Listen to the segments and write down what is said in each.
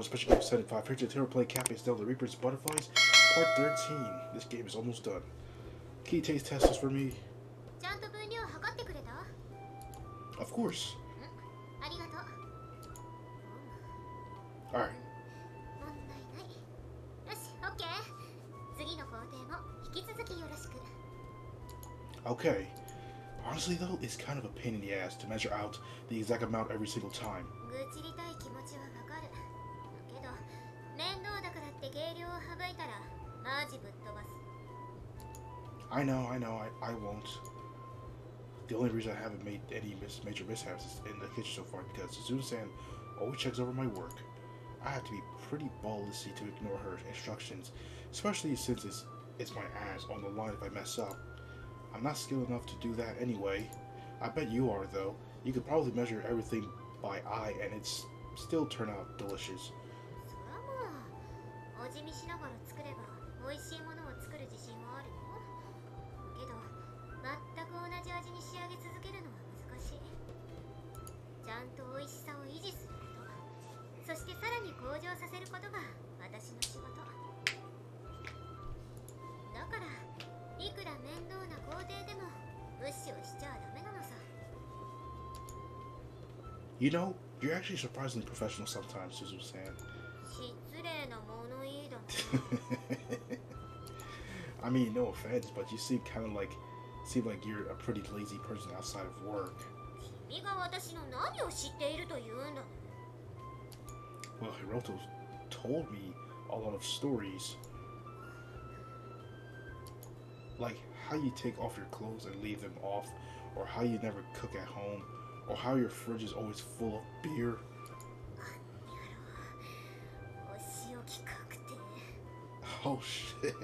everyone, Special Game 75. Here to play Café Stella, the Reaper's Butterflies, Part 13. This game is almost done. Can you taste test this for me? Of course. Alright. Okay. Honestly though, it's kind of a pain in the ass to measure out the exact amount every single time. I know, I won't. The only reason I haven't made any major mishaps is in the kitchen so far because Susan always checks over my work. I have to be pretty ballsy to ignore her instructions, especially since it's my ass on the line if I mess up. I'm not skilled enough to do that anyway. I bet you are though. You could probably measure everything by eye and it's still turn out delicious. You know, you're actually surprisingly professional sometimes, Suzu-san. I mean, no offense, but you seem like you're a pretty lazy person outside of work. Well, Hiroto told me a lot of stories. Like how you take off your clothes and leave them off, or how you never cook at home, or how your fridge is always full of beer. Oh shit.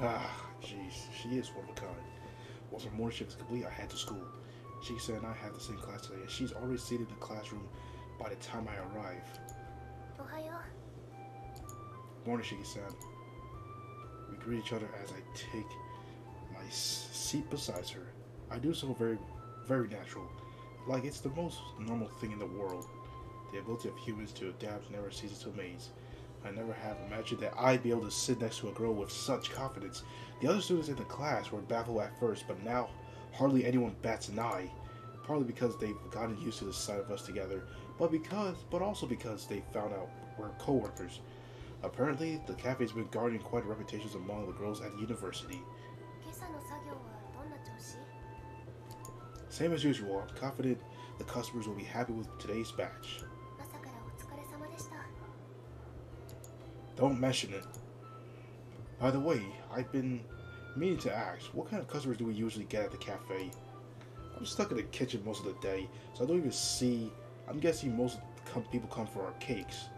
Ah, jeez, she is one of a kind. Once her morning shift is complete, I head to school. Shiki-san and I have the same class today, and she's already seated in the classroom by the time I arrive. Morning, Shiki-san. We greet each other as I take my seat beside her. I do so very, very natural. Like it's the most normal thing in the world. The ability of humans to adapt never ceases to amaze. I never have imagined that I'd be able to sit next to a girl with such confidence. The other students in the class were baffled at first, but now hardly anyone bats an eye. Partly because they've gotten used to the sight of us together, but also because they found out we're co-workers. Apparently, the cafe's been garnering quite a reputation among the girls at the university. Same as usual, I'm confident the customers will be happy with today's batch. Don't mention it. By the way, I've been meaning to ask, what kind of customers do we usually get at the cafe? I'm stuck in the kitchen most of the day, so I don't even see. I'm guessing most people come for our cakes.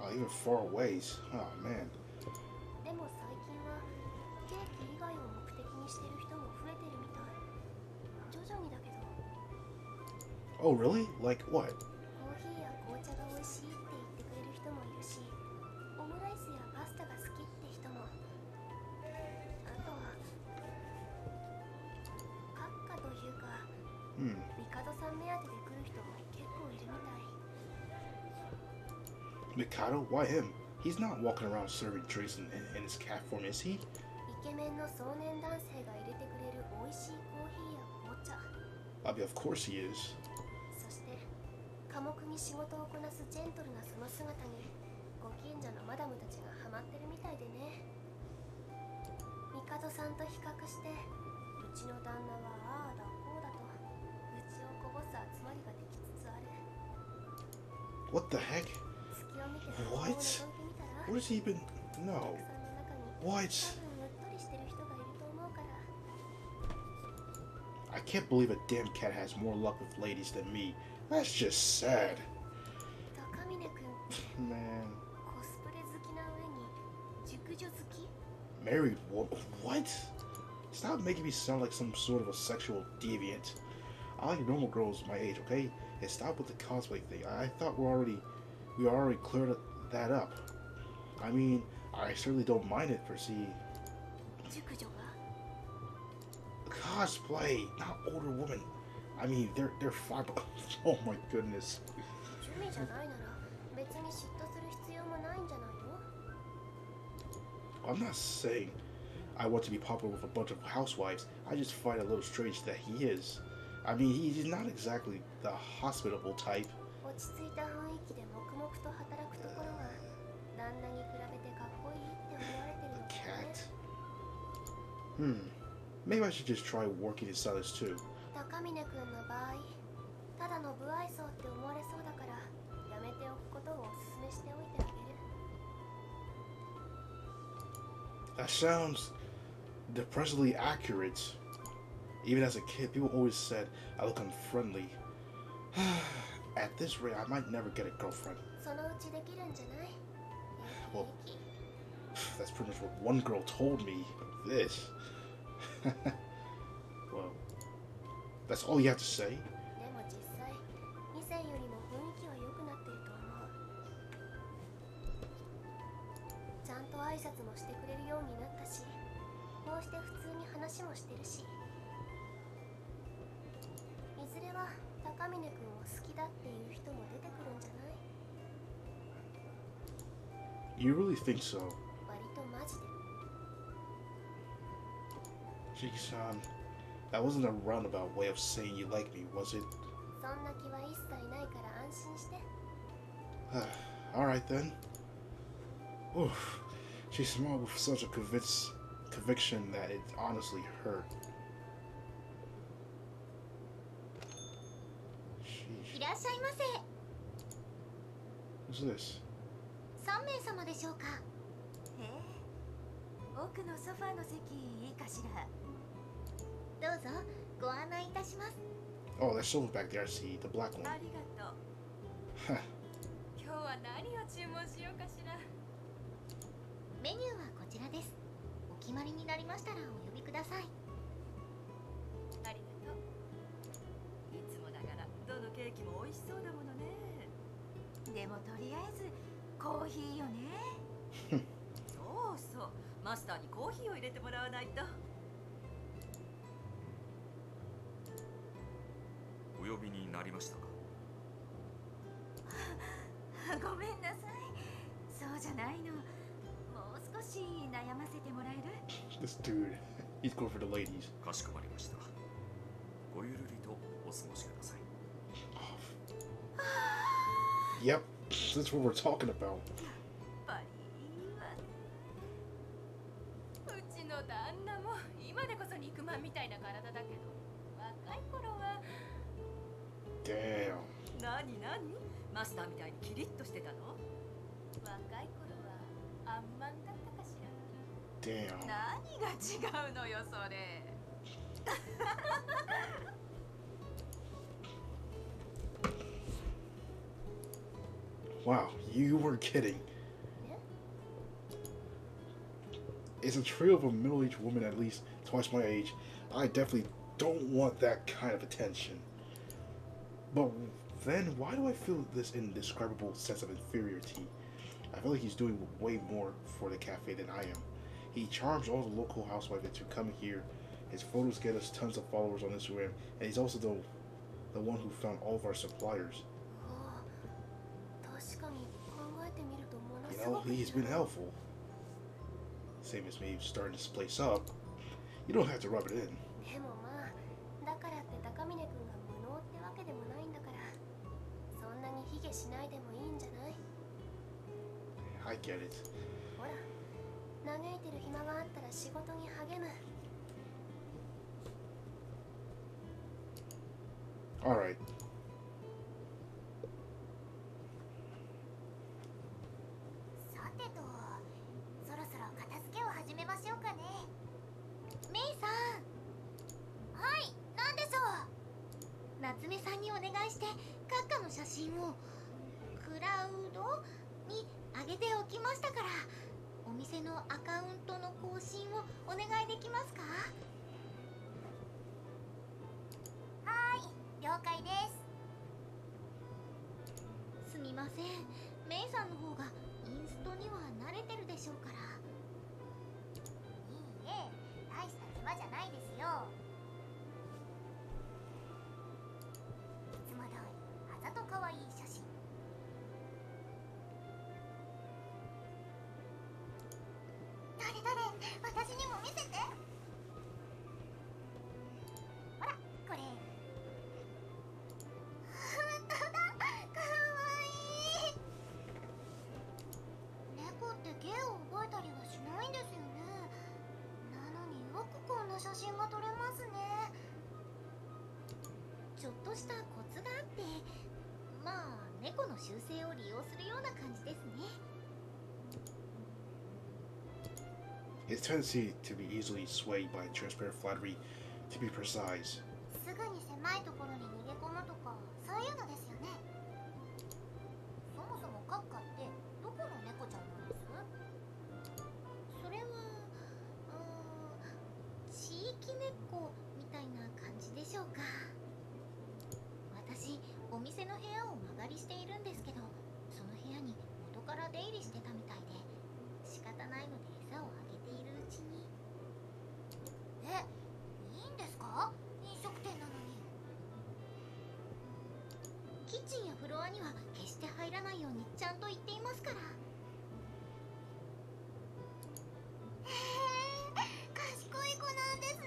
Oh, even far ways. Oh man. Oh really? Like what? Mikado? Why him? He's not walking around serving drinks in his cat form, is he? I mean, of course he is. What the heck? What? What has he been? No. What? I can't believe a damn cat has more luck with ladies than me. That's just sad. Man. Married woman? What? Stop making me sound like some sort of a sexual deviant. I like normal girls my age, okay? And stop with the cosplay thing. I thought we already cleared that up. I mean, I certainly don't mind it per se. Cosplay, not older women. I mean, they're fine. Oh my goodness. I'm not saying I want to be popular with a bunch of housewives. I just find it a little strange that he is. I mean, he's not exactly the hospitable type. A cat? Maybe I should just try working inside this too. That sounds depressingly accurate. Even as a kid, people always said I look unfriendly. At this rate, I might never get a girlfriend. Well, that's pretty much what one girl told me. This. Well, that's all you have to say? You really think so? Shiki-san, that wasn't a roundabout way of saying you like me, was it? Alright then. Oof. She smiled with such a conviction that it honestly hurt. Sheesh. Who's this? Oh, there's someone back there. I see the black one. Huh. This dude, he's going for the ladies. Yep, that's what we're talking about. Damn. Damn. Wow, you weren't kidding. It's a trio of a middle-aged woman at least twice my age. I definitely don't want that kind of attention. But then, why do I feel this indescribable sense of inferiority? I feel like he's doing way more for the cafe than I am. He charms all the local housewives into coming here. His photos get us tons of followers on Instagram, and he's also the one who found all of our suppliers. You know, he's been helpful. Same as me starting this place up. You don't have to rub it in. I get it. Alright. 店のアカウントの更新をお願いできますか？はーい、了解です。すみません、メイさんの方がインストには慣れてるでしょうから。いいえ、大した手間じゃないですよ。いつも通りあざとかわいい写真。どれどれ、私にも見せて。ほら、これ。本当だ、かわいい。猫って芸を覚えたりはしないんですよね。なのによくこんな写真が撮れますね。ちょっとしたコツがあって、まあ猫の習性を利用するような感じですね。His tendency to be easily swayed by transparent flattery, to be precise. すぐに狭いところに逃げ込むとか、そういうのですよね。そもそもカッカってどこの猫ちゃんなんです？それは地域猫みたいな感じでしょうか。私、お店の部屋を間借りしているんですけど、その部屋に元から出入りしてたみたいで、仕方ないので餌をあげているうちに。え、いいんですか？飲食店なのに。キッチンやフロアには決して入らないようにちゃんと言っていますから。へえ、賢い子なんですね。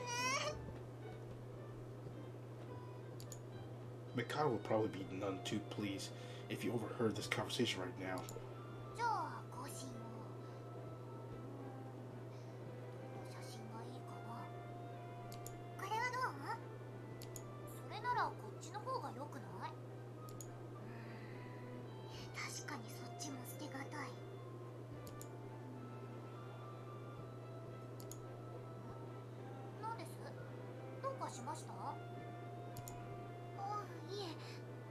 Mikado would probably be none too pleased if he overheard this conversation right now. じゃあ更新を。どの写真がいいかな。これはどう？それならこっちの方が良くない？確かにそっちも捨てがたい。何です？どうかしました？あ、いえ、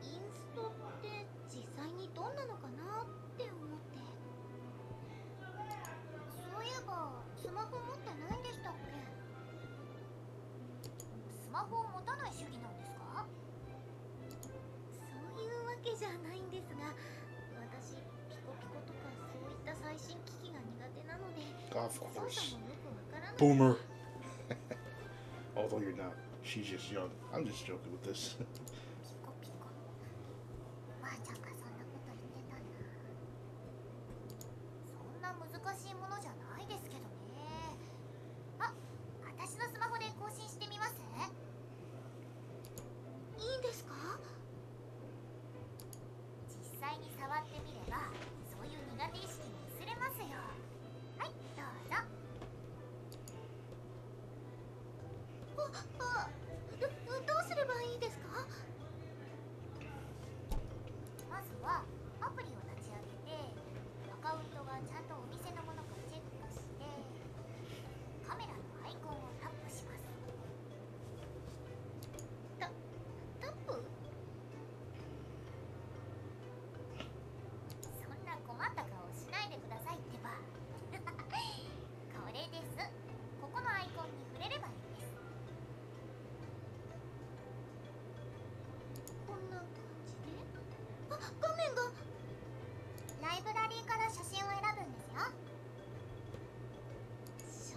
インストって実際にどんなのかなって思って。そういえばスマホ持ってないんでしたっけ？スマホを持たない主義なんですか？そういうわけじゃないんですが、私ピコピコとかそういった最新機器が苦手なので、 Of 操 course. 作もよくわからない。 Boomer. Although you're not. She's just young. I'm just joking with this. ピコピコ。おばあちゃんがそんなこと言ってたんだ。そんな難しいものじゃないですけどね。あ、私のスマホで更新してみます？いいんですか？実際に触ってみればそういう苦手意識も薄れますよ。はい、どうぞ。どうすればいいですか？まずはアプリを立ち上げて、アカウントがちゃんとお店のものかチェックして、カメラのアイコンをタップします。タップ？そんな困った顔しないでくださいってば。これです。ここのアイコンに触れればいいんです。こんな感じで。あ、画面が。ライブラリーから写真を選ぶんですよ。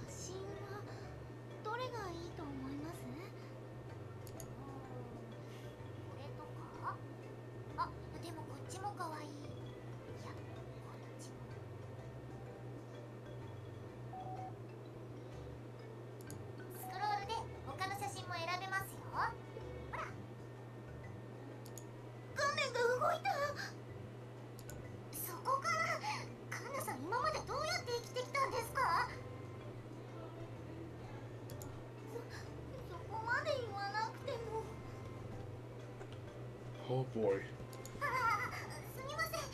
写真はどれがいいと思います？これとか。あ、でもこっちもかわいい。いや、こっちも。スクロールで他の写真も選べますよ。ほら。画面が動いた。そこから。カンナさん、今までどうやって生きてきたんですか？そこまで言わなくても。 Oh boy. すみません。そ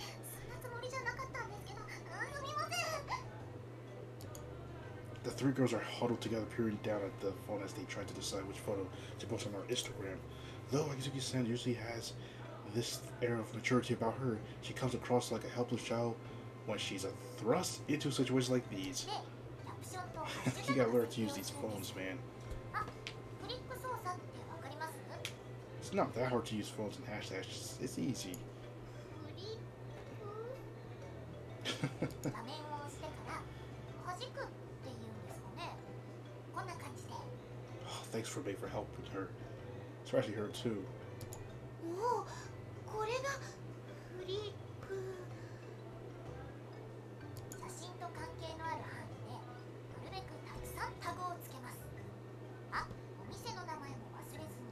んなつもりじゃなかったんですけど、すみません。 The three girls are huddled together, peering down at the phone as they try to decide which photo to post on our Instagram. Though Akizuki-san usually has this air of maturity about her, she comes across like a helpless child when she's thrust into situations like these. でキャプションとハッシュ You タ gotta グ learn が to use 設 these 定をするんで phones, す。 man. あ、クリック操作ってわかります？ It's not that hard to use phones and hashtags. It's easy. フリップ画面を押してから弾くっていうんですかね。こんな感じで。 Oh, thanks for May for helping her. Especially her too. おお、これがフリップ。写真と関係のある範囲でなるべくたくさんタグをつけます。あ、お店の名前も忘れずに。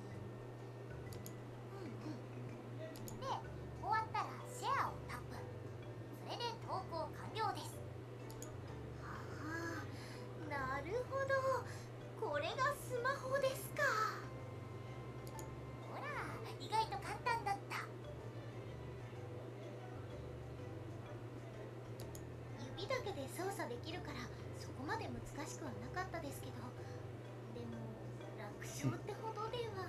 で、終わったらシェアをタップ。それで投稿完了です。はあ、なるほど。これがスマホですか。ほら、意外と簡単だった。指だけで操作できるからそこまで難しくはなかったですけど、でも楽勝ってほどでは。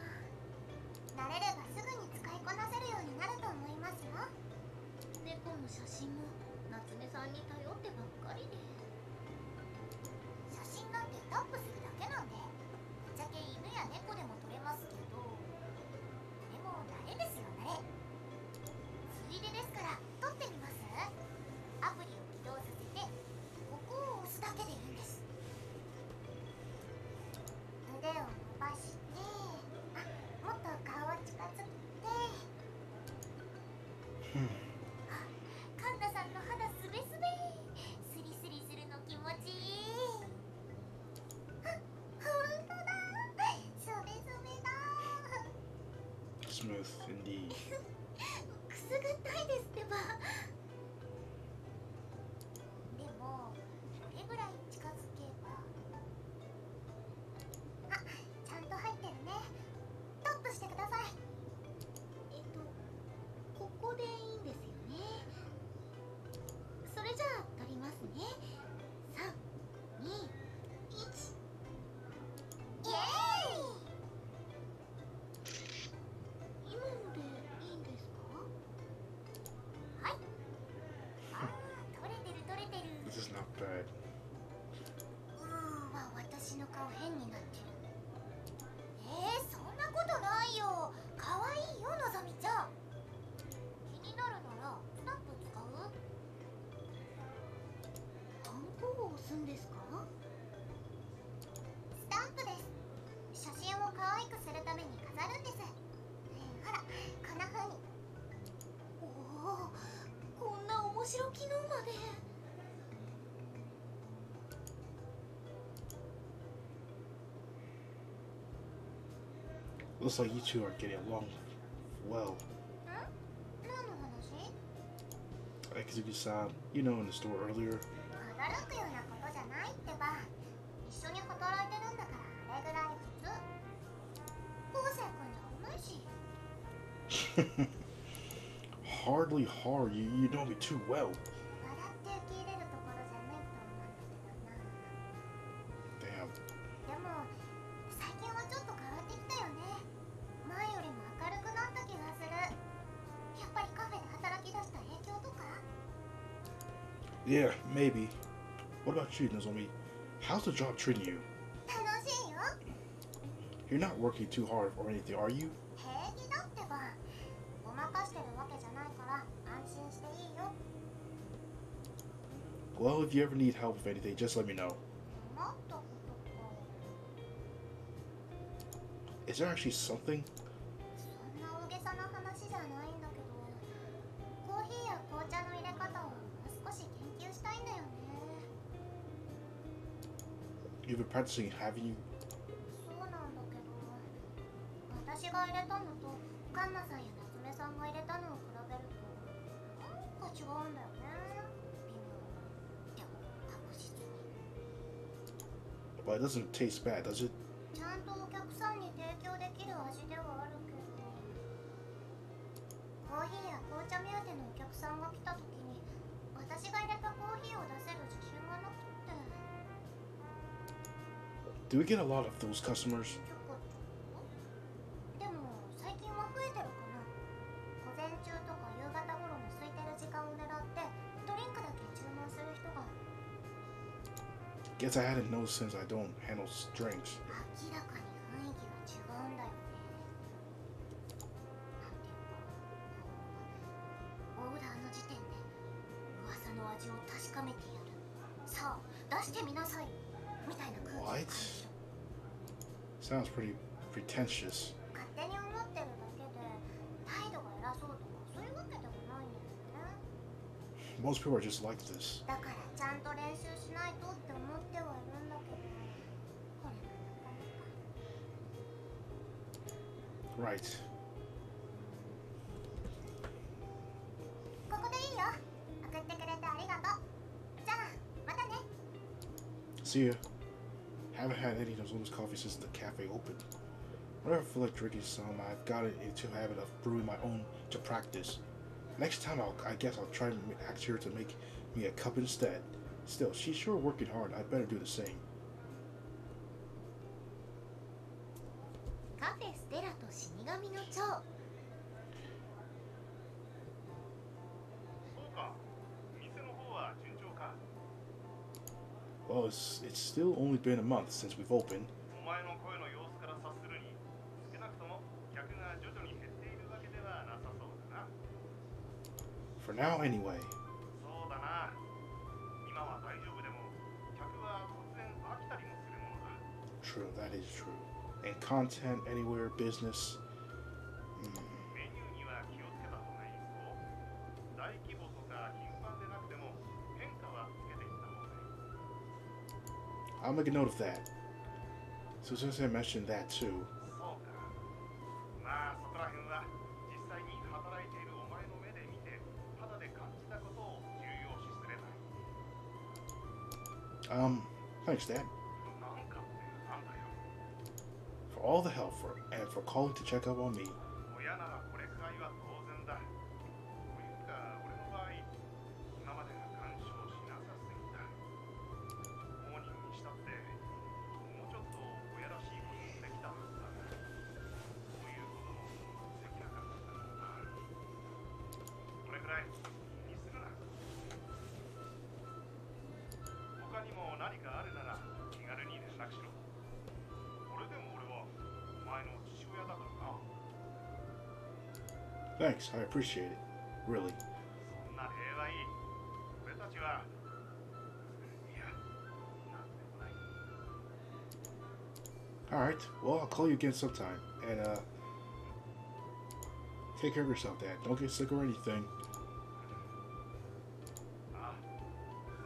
慣れればすぐに使いこなせるようになると思いますよ。猫の写真も夏目さんに頼ってばっかりで。写真なんてタップするだけなんで、ぶっちゃけ犬や猫でも撮れますけど、でも慣れですよ、慣れ。ついでですから撮ってみます？アプリを起動させてここを押すだけでいいんです。腕を伸ばして、あ、もっと顔を近づけて。カンナさんの肌すべすべ、スリスリするの気持ちいい。あ、ほんとだ、すべすべだ。 Smooth indeed. くすぐったいですってば。でもこれぐらい近づけば、あ、ちゃんと入ってるね。タップしてください。ここでいいんですよね。それじゃあ撮りますね。3、2、1。イエーイ。今のでいいんですか？はい。あー、撮れてる撮れてる。 This is not bad. 私の顔変になってる。そんなことないよ。かわいいよ、のぞみちゃん。気になるならスタンプ使う？ハンコを押すんですか？スタンプです。写真を可愛くするために飾るんです。ほら、こんな風に。おお、こんな面白機能まで。Looks like you two are getting along well. 何の話？ Because you saw, in the store earlier. 驚くようなことじゃないってば。一緒に働いてるんだからあれぐらい普通。昴生君じゃうまいし。 Hardly hard. You know me too well. 笑って受け入れるところじゃないと思うんだけどな。 Damn. でも最近はちょっと変わってきたよね。前よりも明るくなった気がする。やっぱりカフェで働き出した影響とか？ Yeah, maybe. What about you, Nozomi? How's the job treating you? 楽しいよ。 You're not working too hard or anything, are you? 平気だってば。ごまかしてるわけじゃないから安心していいよ。 Well, if you ever need help with anything, just let me know. 困ったことか。 Is there actually something? そんな大げさな話じゃないんだけど、コーヒーや紅茶の入れ方をもう少し研究したいんだよね。 You've been practicing, haven't you? そうなんだけど、私が入れたのとカンナさんや夏目さんが入れたのを比べるとなんか違うんだよね。微妙。でも確実に。 But it doesn't taste bad, does it? ちゃんとお客さんに提供できる味ではあるけど、コーヒーや紅茶目当てのお客さんが来た時に私が入れたコーヒーを出せる自信がなくって。 Do we get a lot of those customers? ちょこちょこ。でも最近は増えてるかな。午前中とか夕方頃の空いてる時間を狙ってドリンクだけ注 Guess I hadn't noticed since I don't handle drinks. 明らかに雰囲気が違うんだよね。なんていうか、オーダーの時点で噂の味を確かめてやる。さあ出してみなさいみたいな空気を感 What? じる。 Sounds pretty pretentious. 勝手に思ってるだけで態度が偉そうとかそういうわけでもないんだよね。 Most people are just like this. だからちゃんと練習しないとって思ってはいるんだけど、これもなかなか。 Right. ここでいいよ。送ってくれてありがとう。じゃあまたね。 See ya. Haven't had any of those oldest coffee since the cafe opened. Whenever I feel like drinking some, I've gotten into a habit of brewing my own to practice. Next time, I guess I'll try and ask her to make me a cup instead. Still, she's sure working hard. I better do the same. カフェステラと死神の蝶。そうか。店の方は順調か。 Well, it's still only been a month since we've opened. お前の声の様子から察するに、少なくとも客が徐々に減っているわけではなさそうだな。 For now, anyway. そうだな。今は大丈夫でも、客は突然飽きたりもするものだ。 True, that is true. And content, anywhere, business. メニューには気をつけた方がいいぞ。大規模とか頻繁でなくても、変化はつけていった方がいい。 I'll make a note of that. So since I mentioned that too, そうか。まあそこら辺は実際に働いているお前の目で見て肌で感じたことを重要視すればいい。 thanks, Dad, なんかってなんだよ。 for all the help and for calling to check up on me. 親ならこれくらいは当然だ。というか俺の場合、今までが干渉しなさすぎた。モーニングにしたってもうちょっと親らしいこともできたはずだが、そういうこともできなかったからな。これくらい気にするな。他にも何かあるなら気軽に連絡しろ。これでも俺はお前の父親だからな。 Thanks, I appreciate it. Really. そんな礼はいい。俺たちは、いや、なんでもない。 Alright, well, I'll call you again sometime. And, take care of yourself, Dad. Don't get sick or anything. ああ、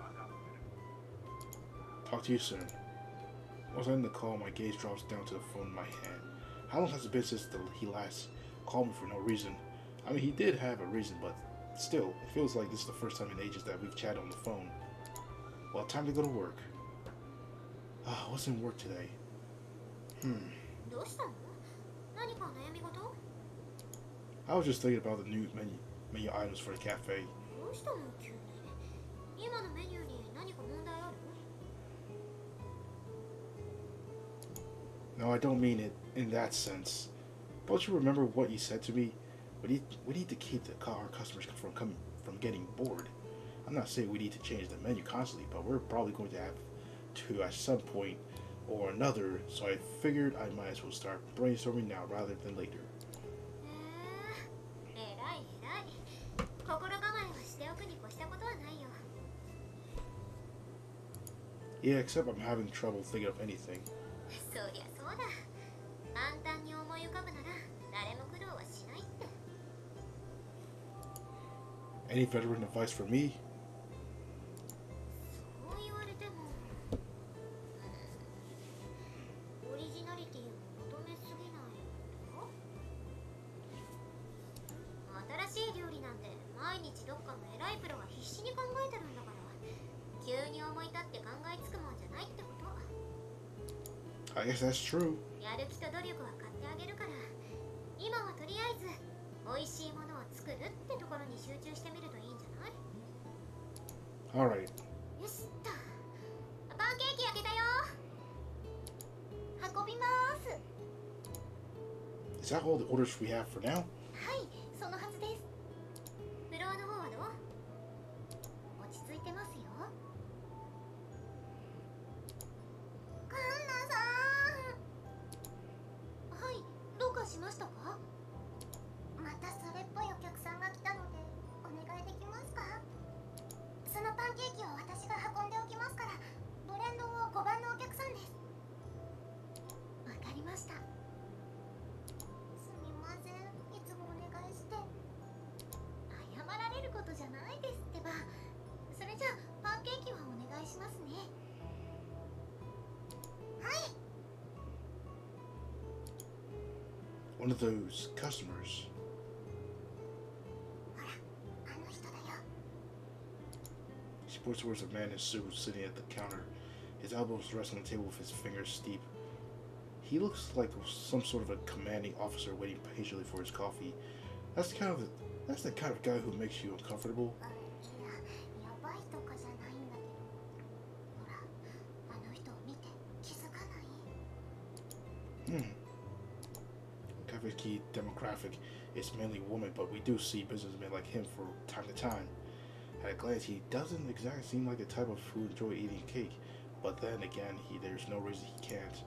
わかってる。 Talk to you soon. Once I end the call, my gaze drops down to the phone in my hand. How long has it been since he last called me for no reason? I mean, he did have a reason, but still, it feels like this is the first time in ages that we've chatted on the phone. Well, time to go to work. I was in work today. どうしたの？何か悩み事？ I was just thinking about the new menu items for the cafe. どうしたの急に？今のメニューに何か問題ある？ No, I don't mean it in that sense. Don't you remember what you said to me? We need to keep our customers from getting bored. I'm not saying we need to change the menu constantly, but we're probably going to have to at some point or another, so I figured I might as well start brainstorming now rather than later. 偉い偉い。心構えはしておくに越したことはないよ。 Yeah, except I'm having trouble thinking of anything. そりゃそうだ。簡単に思い浮かぶなら誰も苦労はしないって。 Any veteran advice for me? そう言われても、オリジナリティを求めすぎないと？新しい料理なんて毎日どっかの偉いプロが必死に考えてるんだから、急に思い立って考えつくもんじゃないってこと。 I guess that's true. やる気と努力は買ってあげるから、今はとりあえず美味しいものを作るってところに集中してみるといいんじゃない？ Alright. よしっと。パンケーキ焼けたよ。運びます。 Is that all the orders we have for now? はい、そのはずです。フロアの方はどう？落ち着いてますよ。ましたか？またそれっぽいお客さんが来たのでお願いできますか？そのパンケーキを私が運んでおきますから、ブレンドを5番のお客さんです。わかりました。すみません、いつもお願いして。謝られることじゃないですってば。それじゃあパンケーキはお願いしますね。はい。 One of those customers. ほら、あの人だよ。 She points towards a man in a suit sitting at the counter. His elbows rest on the table with his fingers steep. He looks like some sort of a commanding officer waiting patiently for his coffee. That's the kind of guy who makes you uncomfortable. いや、やばいとかじゃないんだけど。ほら、あの人を見て気づかない？ Café's key demographic is mainly women, but we do see businessmen like him from time to time. At a glance, he doesn't exactly seem like the type of who enjoy eating cake, but then again, there's no reason he can't.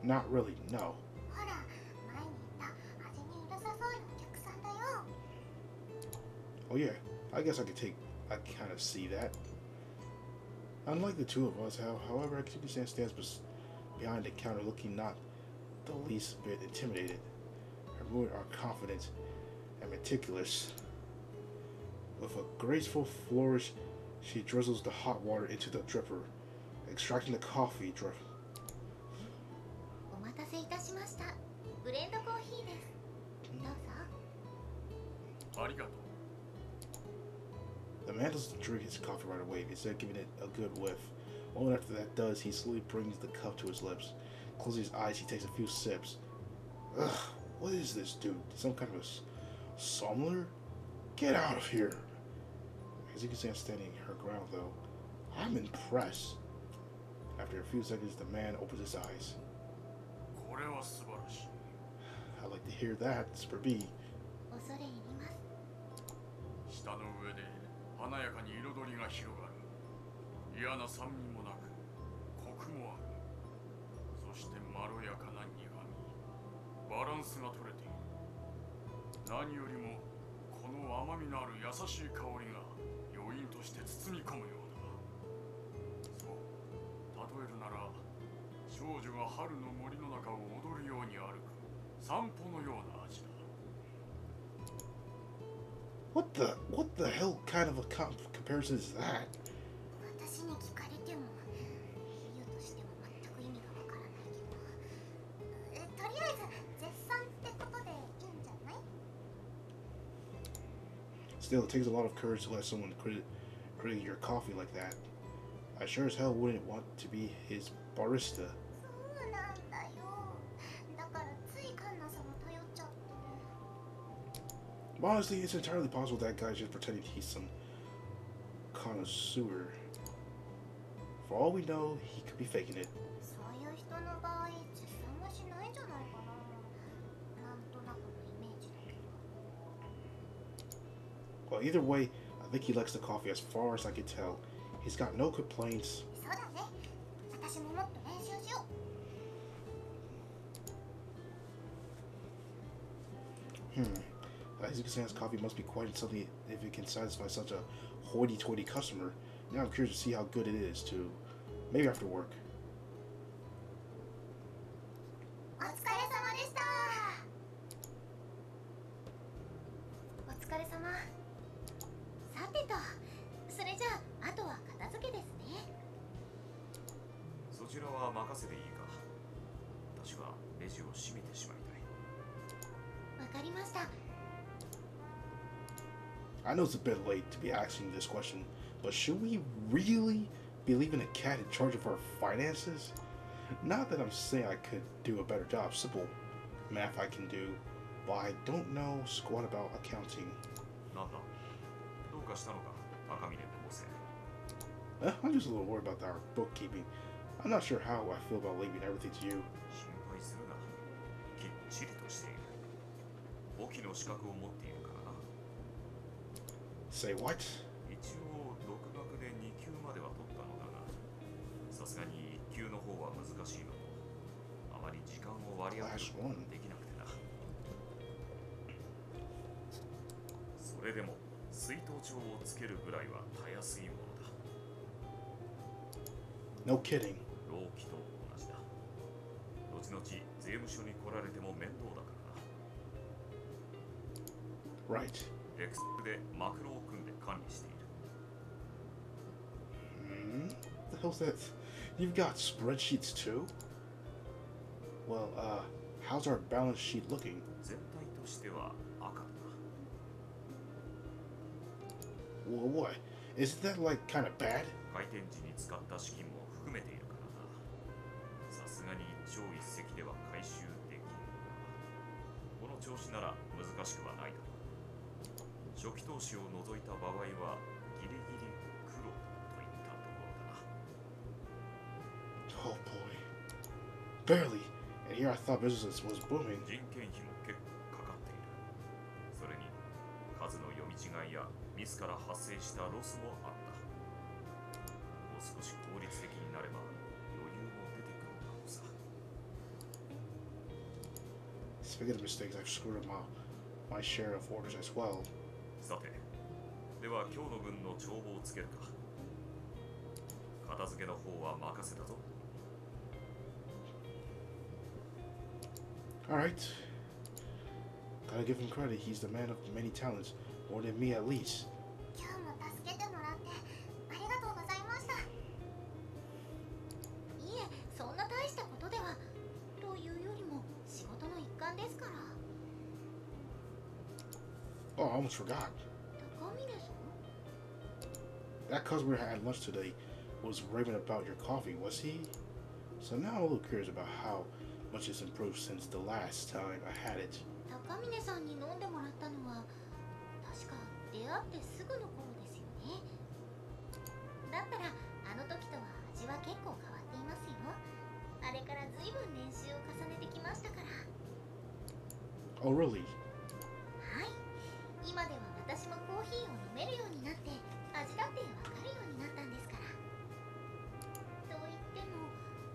Not really, no. ほら、前に言った味にうるさそうなお客さんだよ。 Oh yeah, I guess I kind of see that. Unlike the two of us, however, Aksuki-san stands behind the counter looking not the least bit intimidated. Her mood are confident and meticulous. With a graceful flourish, she drizzles the hot water into the dripper, extracting the coffee drip. お待たせいたしました。ブレンドコーヒーです。どうぞ。ありがとう。 The man doesn't drink his coffee right away, instead giving it a good whiff. Only after that does, he slowly brings the cup to his lips. Closing his eyes, he takes a few sips. Ugh, what is this, dude? Some kind of a somnolent? Get out of here! As you can see, I'm standing her ground, though. I'm impressed. After a few seconds, the man opens his eyes. これは素晴らしい。 I'd like to hear that, Super B. 恐れ入ります。舌の上で華やかに彩りが広がる。嫌な酸味もなく、コクもある。そしてまろやかな苦味。バランスが取れている。何よりもこの甘みのある優しい香りが余韻として包み込むようだ。そう、例えるなら少女が春の森の中を踊るように歩く散歩のような味だ。 What the hell kind of a comparison is that? 私に聞かれても、比喩としても全く意味がわからないけど。とりあえず絶賛ってことでいいんじゃない？ Still, it takes a lot of courage to let someone critic your coffee like that. I sure as hell wouldn't want to be his barista. そうなんだよ。だからついカンナ様頼っちゃって。 But honestly, it's entirely possible that guy's just pretending he's some connoisseur. For all we know, he could be faking it. そういう人の場合、絶賛はしないんじゃないかな。なんとなくのイメージだけど。 Well, either way, I think he likes the coffee as far as I can tell. He's got no complaints. そうだね。私ももっと練習しよう。 As you can see, his coffee must be quite something if it can satisfy such a hoity-toity customer. Now I'm curious to see how good it is, too. Maybe after work. お疲れ様でした。お疲れ様。さてと、それじゃあ、あとは片付けですね。そちらは任せていいか。私はレジを閉めてしまいたい。わかりました。 I know it's a bit late to be asking this question, but should we really be leaving a cat in charge of our finances? Not that I'm saying I could do a better job. Simple math I can do, but I don't know squat about accounting. なんだ、どうかしたのか、赤峰と申せ。I'm just a little worried about our bookkeeping. I'm not sure how I feel about leaving everything to you. 心配するな。きっちりとしている。簿記の資格を持っているからな。 Say what? 一応独学で2級までは取ったのだが、さすがに1級の方は難しいのと、あまり時間を割り当てることができなくてな。れでも水筒帳をつけるぐらいはたやすいものだ。 No kidding. 労基と同じだ。後々税務署に来られても面倒だからな。 Right. エクセルでマクロを組んで管理している。 What the hell's that? You've got spreadsheets too? Well, how's our balance sheet looking? 全体としては赤だな。 Well, what? Isn't that like kind of bad? 開店時に使った資金も含めているからな。さすがに一朝一夕では回収できんが、この調子なら難しくはないだろう。初期投資を除いた場合はギリギリ黒といったところだな。 Oh boy. Barely. And here I thought business was booming. 人件費も結構かかっている。それに数の読み違いやミスから発生したロスもあった。もう少し効率的になれば余裕も出てくるだろうさ。 Speaking of mistakes, I've screwed up my share of orders as well. さて、では今日の分の帳簿をつけるか。片付けの方は任せたぞ。 Alright. Gotta give him credit. He's the man of many talents. More than me at least. 今日も助けてもらってありがとうございました。いえ、そんな大したことでは。というよりも仕事の一環ですから。 Oh, I almost forgot. 高峰さん？ That customer at lunch today was raving about your coffee, was he? So now I'm a little curious about how much it's improved since the last time I had it. 高峰さんに飲んでもらったのは確か出会ってすぐの頃ですよね。だったらあの時とは味は結構変わっていますよ。あれから随分練習を重ねてきましたから。 Oh, really? はい、今では私もコーヒーを飲めるようになって味だってわかるようになったんですから。と言っても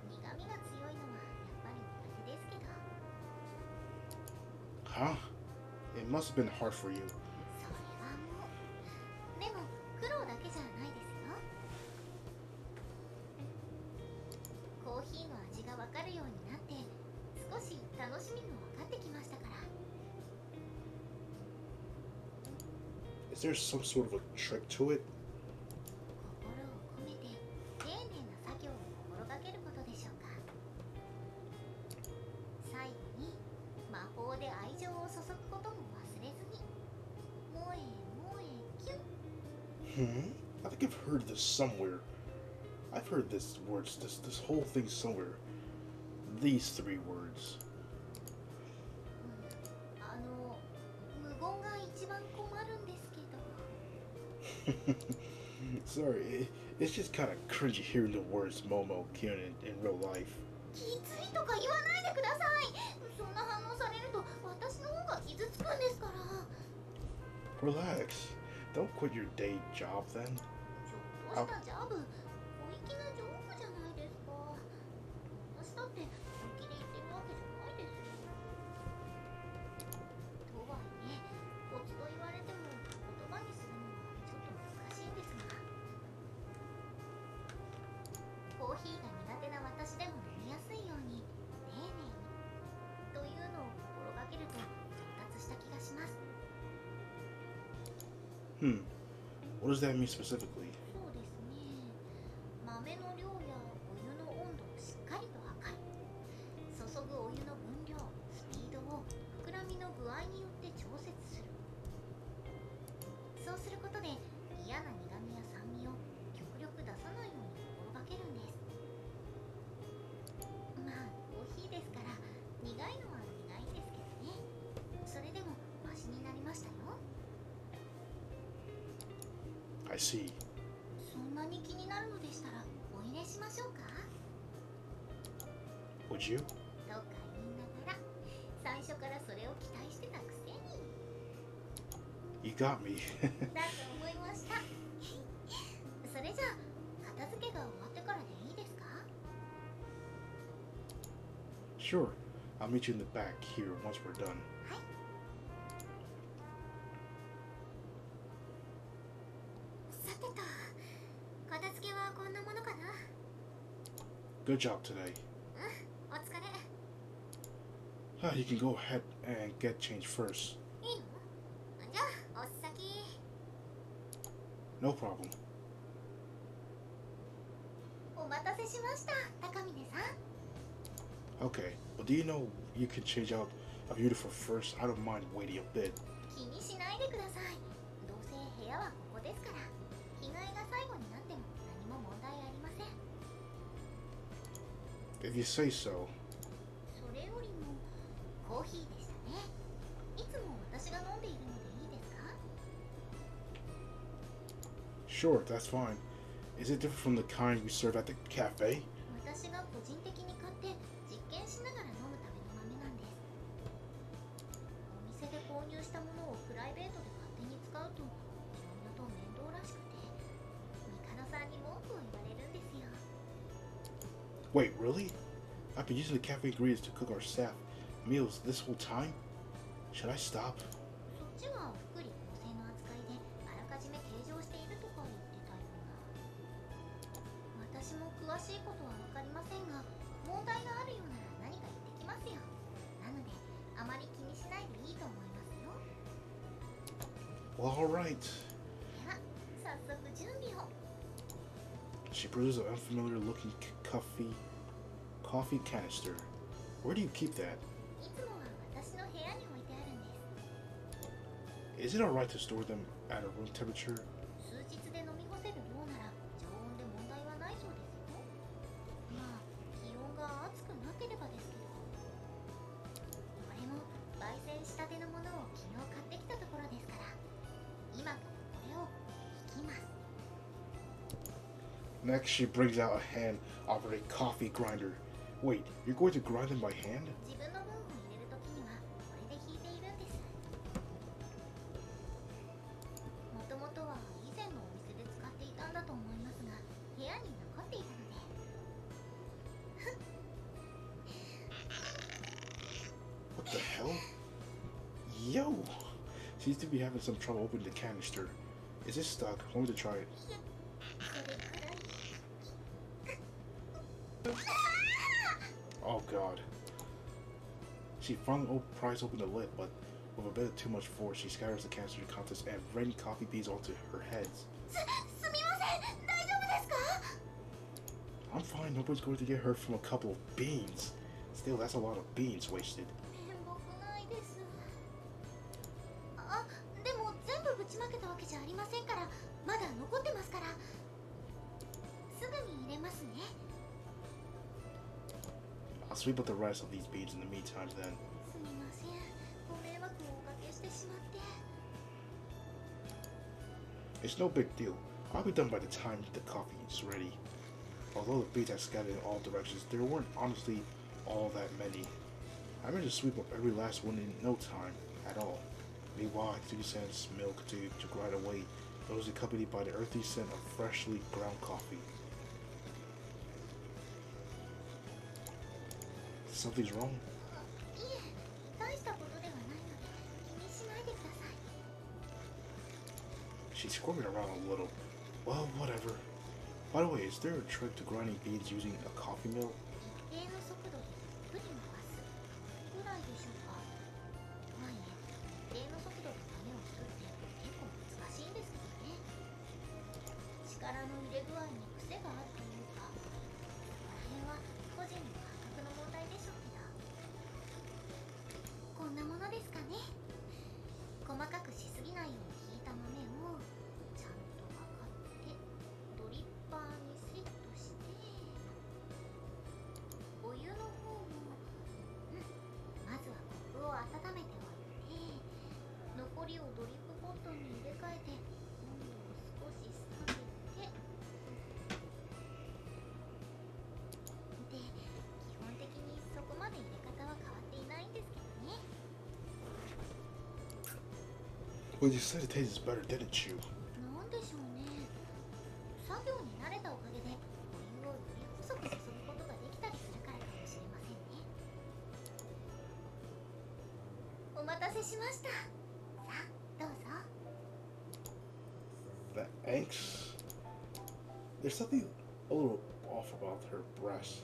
苦味が強いのはやっぱり苦手ですけど。 Huh? It must have been hard for you. それはもう。でも苦労だけじゃないですよ。コーヒーの味がわかるようになって少し楽しみも分かってきましたから。 Is there some sort of a trick to it? 心を込めて丁寧な作業を心がけることでしょうか。最後に魔法で愛情を注ぐことも忘れずに。萌え萌えキュン。 I think I've heard this somewhere. I've heard this words, this whole thing somewhere. These three words. 無言が一番困るんですけど。 Sorry, it's just kind of cringy hearing the words Momo, Kieran in real life. きついとか言わないでください。そんな反応されると私の方が傷つくんですから。 Relax. Don't quit your day job then. ちょっとしたジャブ、小粋なジョークじゃないですか。私だって本気で言ってるわけじゃないですよ。とはいえ、コツと言われても言葉にするのはちょっと難しいんですが。コーヒーが苦手な私でも飲みやすいように丁寧にというのを心がけると上達した気がします。 What does that mean specifically? そうですね。豆の量やお湯の温度をしっかりと測る。注ぐお湯の分量、スピードを膨らみの具合によって調節する。そうすることで嫌な苦味や酸味を極力出さないように心がけるんです。まあコーヒーですから苦いのは苦いんですけどね。それでもマシになりましたよ。 I see. そんなに気になるのでしたらお入れしましょうか。 Would you? とか言いながら最初からそれを期待してたくせに。 You got me. だと思いました。それじゃあ片付けが終わってからでいいですか？ Sure. I'll meet you in the back here once we're done. はい。Good job today. お疲れ。 You can go ahead and get changed first. いいの？じゃあお先。 No problem. お待たせしました、高峰さん。 Okay, but do you know you can change out of uniform first? I don't mind waiting a bit. 気にしないでください。どうせ部屋はここですから。着替えが最後になっても何も問題ありません。 If you say so. それよりもコーヒーでしたね。いつも私が飲んでいるのでいいですか？ Sure, that's fine. Is it different from the kind we serve at the cafe? 私が個人的に買って実験しながら飲むための豆なんです。お店で購入したものをプライベートで勝手に使うといろいろと面倒らしくて、ミカドさんに文句を言われるんですよ。 Wait, really? I've been using the cafe ingredients to cook our staff meals this whole time? Should I stop? そっちは福利厚生の扱いであらかじめ計上しているとか言ってたような。私も詳しいことは分かりませんが、問題があるようなら何か言ってきますよ。なのであまり気にしないでいいと思いますよ。 Well, alright. では早速準備を。 She produces an unfamiliar looking coffee canister. Where do you keep that? いつもは私の部屋に置いてあるんです。 Is it alright to store them at a room temperature? 数日で飲み干せる量なら常温で問題はないそうですよ。まあ気温が暑くなければですけど。これも焙煎したてのものを昨日買ってきたところですから、今からこれを引きます。 Next, she brings out a hand-operated coffee grinder. Wait, you're going to grind them by hand? 自分の分を入れるときにはこれで引いているんです。もともとは以前のお店で使っていたんだと思いますが、部屋に残っていたので。 What the hell? Yo! Seems to be having some trouble opening the canister. Is it stuck? Want me to try it? それくらい。 Oh god. She finally pries open the lid, but with a bit of too much force, she scatters the canister contents and rainy coffee beans onto her heads. すみません、大丈夫ですか？ I'm fine, nobody's going to get hurt from a couple of beans. Still, that's a lot of beans wasted. 面目ないです。あ、でも全部ぶちまけたわけじゃありませんから、まだ残ってますから。すぐに入れますね。 I'll sweep up the rest of these beans in the meantime then. すみません、ご迷惑をおかけしてしまって。 It's no big deal. I'll be done by the time the coffee is ready. Although the beans had scattered in all directions, there weren't honestly all that many. I managed to sweep up every last one in no time at all. Meanwhile, 2 cents milk continued to grind away. It was accompanied by the earthy scent of freshly ground coffee. Something's wrong? いえ、大したことではないので気にしないでください。 She's squirming around a little. Well, whatever. By the way, is there a trick to grinding beans using a coffee mill? 一定の速度でゆっくり回すぐらいでしょうか。まあいえ、一定の速度で豆を作って結構難しいんですけどね。力の入れ具合に癖があるというか、そこら辺は個人の感覚の問題でしょうけど。こんなものですかね。細かくしすぎないようにひいた豆をちゃんと測ってドリッパーにセットして、お湯の方も、まずはコップを温めておいて、残りをドリップポットに入れ替えて温度を少し下げて、で、基本的にそこまで入れ方は変わっていないんですけどね。 Well, you said it tastes better, didn't you? なんでしょうね。作業に慣れたおかげでお湯をより細く注ぐことができたりするからかもしれませんね。お待たせしました。さあ、どうぞ。 Thanks. There's something a little off about her breasts.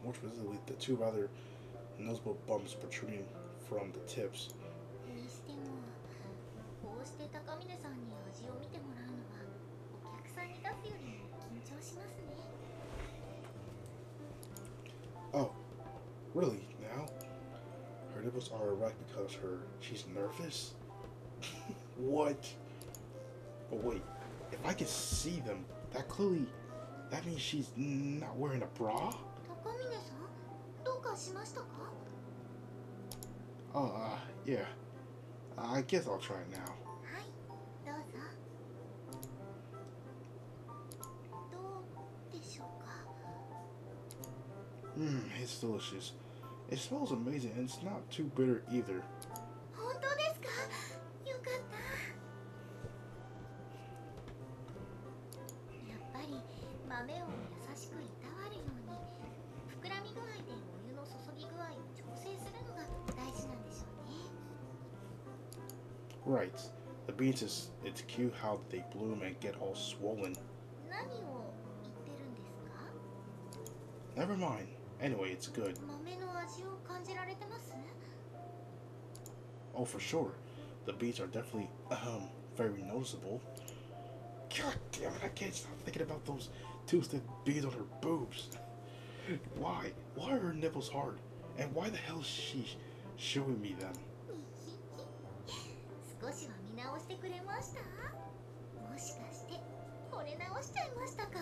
More specifically, the two rather noticeable bumps protruding from the tips. にしてもこうして高峰さんに味を見てもらうのはお客さんに出すよりも緊張しますね。 Oh, really? Now? Her nipples are erect because she's nervous? What? But wait, if I can see them, that means she's not wearing a bra? 高峰さんどうかしましたか？ Oh, yeah. I guess I'll try it now. はい、どうぞ。どうでしょうか？ It's delicious. It smells amazing and it's not too bitter either. 本当ですか？よかった。やっぱり豆を優しくいたわるように膨らみ具合でお湯の注ぎ具合を調整するのが大事なんでしょうね。 Right. The beans it's cute how they bloom and get all swollen. 何を言ってるんですか？ Never mind. Anyway, it's good. 豆の味を感じられてます？ Oh, for sure. The beans are definitely, very noticeable. God damn it, I can't stop thinking about those two thick beads on her boobs. Why? Why are her nipples hard? And why the hell is she showing me them? 少しは見直してくれました？もしかして惚れ直しちゃいましたか？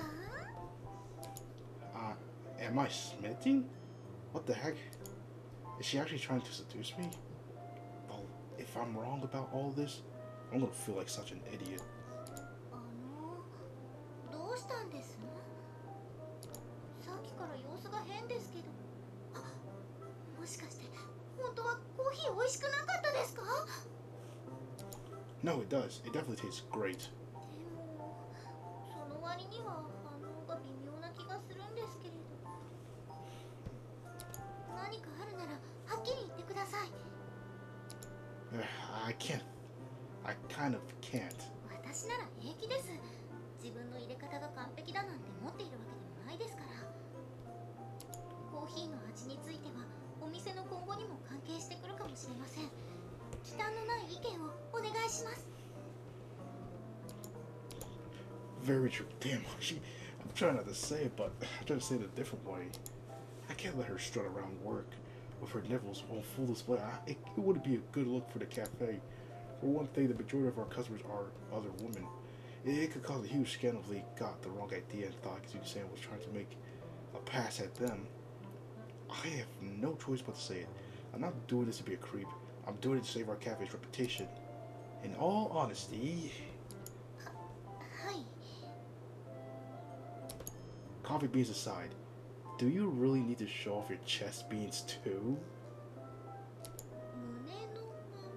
Am I smitten? What the heck? Is she actually trying to seduce me? Well, if I'm wrong about all this, I'm gonna feel like such an idiot. どうしたんです？さっきから様子が変ですけど。もしかして本当はコーヒー美味しくなかったですか？ No, it does. It definitely tastes great. でもその割には反応が微妙な気がするんですけれど。何かあるならはっきり言ってください。 I can't. I kind of can't. 私なら平気です。自分の入れ方が完璧だなんて持っているわけでもないですから。コーヒーの味についてはお店の今後にも関係してくるかもしれません。忌憚のない意見をお願いします。 Very true. Damn, I'm trying not to say it, but I'm trying to say it a different way. I can't let her strut around work with her nipples on full display. It wouldn't be a good look for the cafe. For one thing, the majority of our customers are other women. It could cause a huge scandal if they got the wrong idea and thought Sam was trying to make a pass at them. I have no choice but to say it. I'm not doing this to be a creep. I'm doing it to save our cafe's reputation. In all honesty... はい。 Coffee beans aside, do you really need to show off your chest beans too? 胸の豆？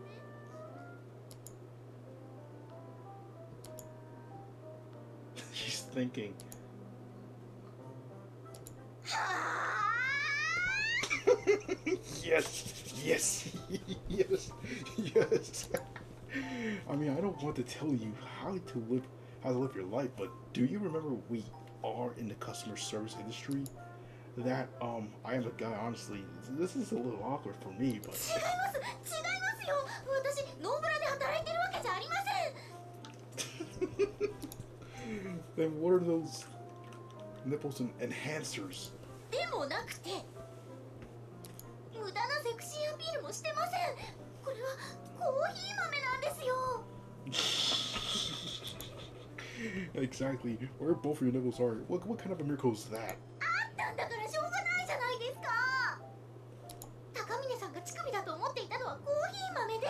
She's thinking. Yes, yes, yes, yes. I mean, I don't want to tell you how to live your life, but do you remember we are in the customer service industry? That I am a guy. Honestly, this is a little awkward for me, but. 違いますよ。私ノーブラで働いてるわけじゃありません。 Then what are those nipples and enhancers? でもなくて、無駄なセクシーアピールもしてません。これはコーヒー豆なんですよ。 Exactly. Where both of your nipples are. What kind of a miracle is that? あったんだからしょうがないじゃないですか。高峰さんが乳首だと思っていたのはコーヒー豆で。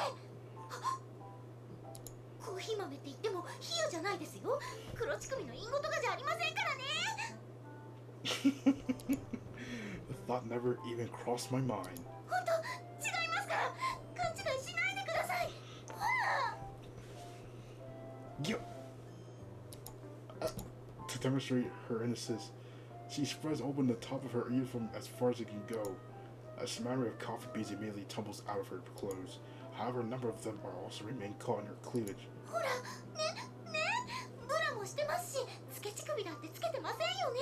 コーヒー豆って言っても比喩じゃないですよ。黒乳首の隠語とかじゃありませんからね。 The thought never even crossed my mind. 本当違いますから。勘違いしないでください。ほら。 Yo. To demonstrate her innocence, she spreads open the top of her ears from as far as it can go. A smattering of coffee beans immediately tumbles out of her clothes. However, a number of them are also remain caught in her cleavage. ほら、ね、ブラもしてますし、つけ乳首だってつけてませんよね。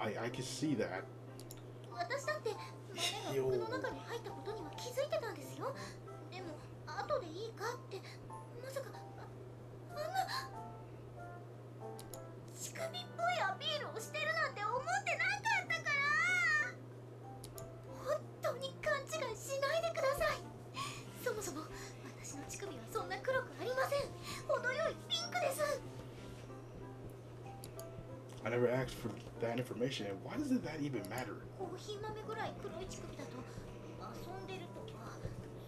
I can see that. 私だって豆が服の中に入ったことには気づいてたんですよ。でも後でいいかってまさかあんな乳首っぽいアピールをしてるなんて思ってなかったから。本当に勘違いしないでください。そもそも私の乳首はそんな黒くありません。程よいピンクです。 I never asked for that information, and why does that even matter? コーヒー豆ぐらい黒い乳首だと遊んでるとか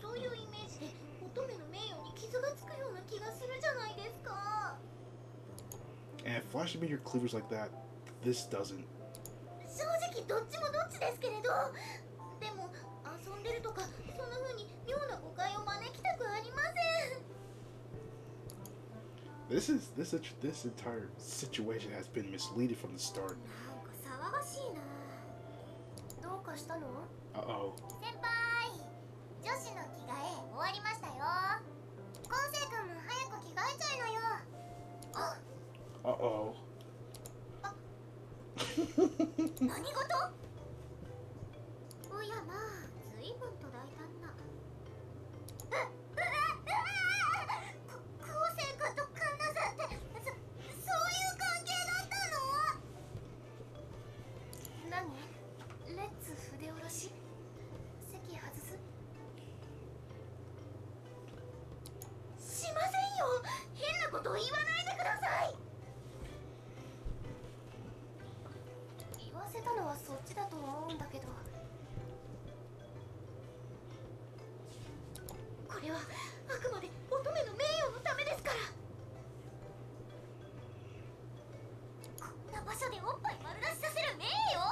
そういうイメージで乙女の名誉に傷がつくような気がするじゃないですか。 And flashing me your cleavers like that, this doesn't. 正直どっちもどっちですけれど、でも遊んでるとかそんな風に妙な誤解を招きたくありません。 This entire situation has been misleading from the start. なんか騒がしいな。どうかしたの？ Uh-oh. 先輩、女子の着替え終わりましたよ。昴生君も早く着替えちゃいなよ。あ、Uh-oh. 何事？おやまあ、随分と大胆な。昴生君とカンナさんってそういう関係だったの？何？レッツ筆下ろし？席外す？しませんよ。変なことを言わないでください。言わせたのはそっちだと思うんだけど。これはあくまで乙女の名誉のためですから。こんな場所でおっぱい丸出しさせる名誉？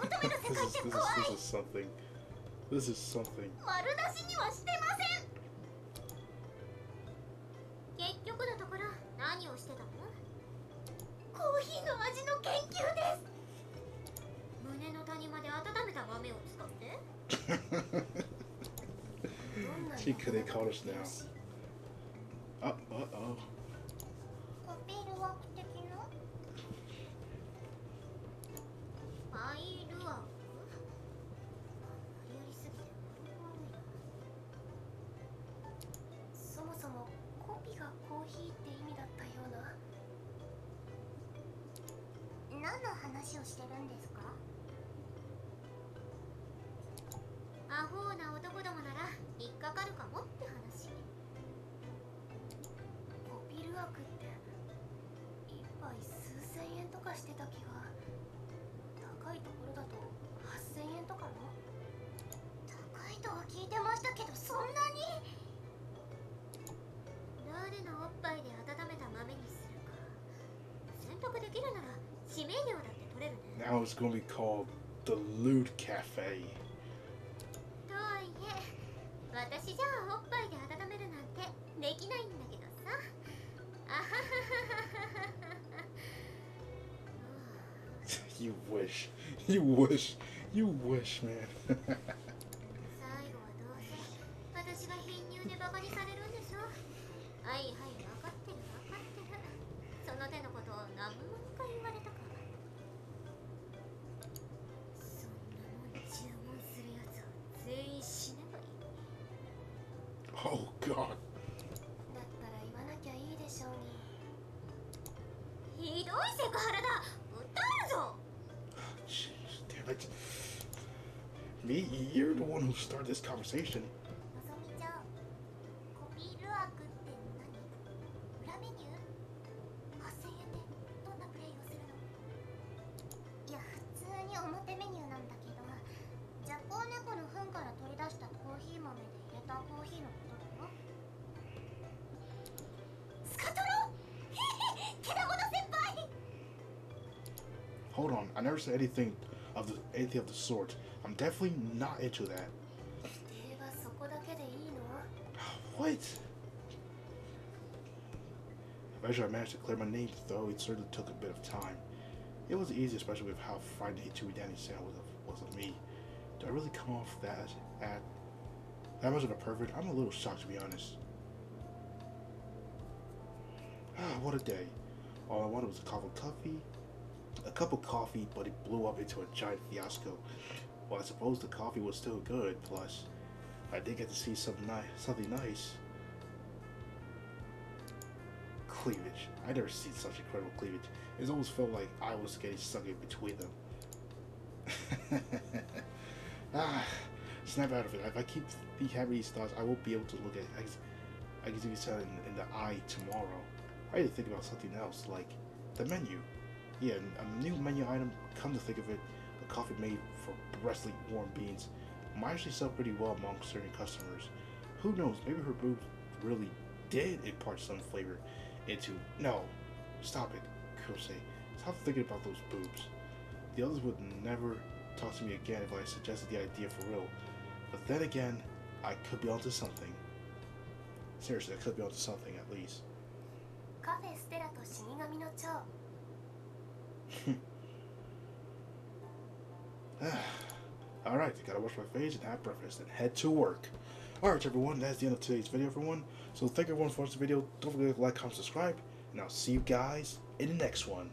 乙女の世界って怖い。 This is something. This is something. 丸出しにはしてません。結局のところ何をしてたの？コーヒーの味の研究です。胸の谷まで温めた豆を使って。She could have caught us now. Uh-oh. コピールワーク的な？ファイルワーク？やりすぎて悪いな。そもそもコピがコーヒーって意味だったような。何の話をしてるんですか？アホな男どもなら引っかかるかもって話。コピールワークって一杯数千円とかしてた気が。高いところだと8000円とかの？高いとは聞いてましたけど、そんなに？誰のおっぱいで温めた豆にするか選択できるなら指名料だって取れるね。 Now it's going to be called the Lewd Cafe. とはいえ私じゃあおっぱいで温めるなんてできないんだけどさ。あははははは。You wish. You wish. You wish, man. 最後はどうせ私が貧乳でバカにされるんでしょ。はいはい分かってる分かってる。その手のことを何万回言われたか。そんなもん注文するやつは全員死ねばいい。 Oh, God. だったら言わなきゃいいでしょうに。ひどいセクハラだ。訴えるぞ。 Jeez, damn it. Me, you're the one who started this conversation. のぞみちゃん、コピールワークって何？裏メニュー？8000円でどんなプレイをするの？いや、普通に表メニューなんだけど、ジャポーネコの糞から取り出したコーヒー豆で入れたコーヒーのことだよ。スカトロ？ケダモノ先輩！ Hold on, I never said anything of the sort. I'm definitely not into that. 否定はそこだけでいいの？ What? Eventually, I managed to clear my name, though it certainly took a bit of time. It wasn't easy, especially with how frightening Chewy Danny Sam was of me. Do I really come off that much of a pervert? I'm a little shocked, to be honest. Ah, what a day. All I wanted was a cup of coffee a cup of coffee, but it blew up into a giant fiasco. Well, I suppose the coffee was still good, plus I did get to see something nice. Cleavage. I never seen such incredible cleavage. It almost felt like I was getting stuck in between them. Snap out of it. If I keep having these thoughts, I won't be able to look at it. I can see it in the eye tomorrow. I need to think about something else, like the menu. Yeah, a new menu item, come to think of it, a coffee made for freshly warm beans might actually sell pretty well among certain customers. Who knows, maybe her boobs really did impart some flavor into... No, stop it, Kosei. Stop thinking about those boobs. The others would never talk to me again if I suggested the idea for real. But then again, I could be onto something. Seriously, I could be onto something at least. カフェステラと死神の蝶 Alright, I gotta wash my face and have breakfast and head to work. Alright everyone, that's the end of today's video everyone. So thank everyone for watching the video. Don't forget to like, comment, subscribe, and I'll see you guys in the next one.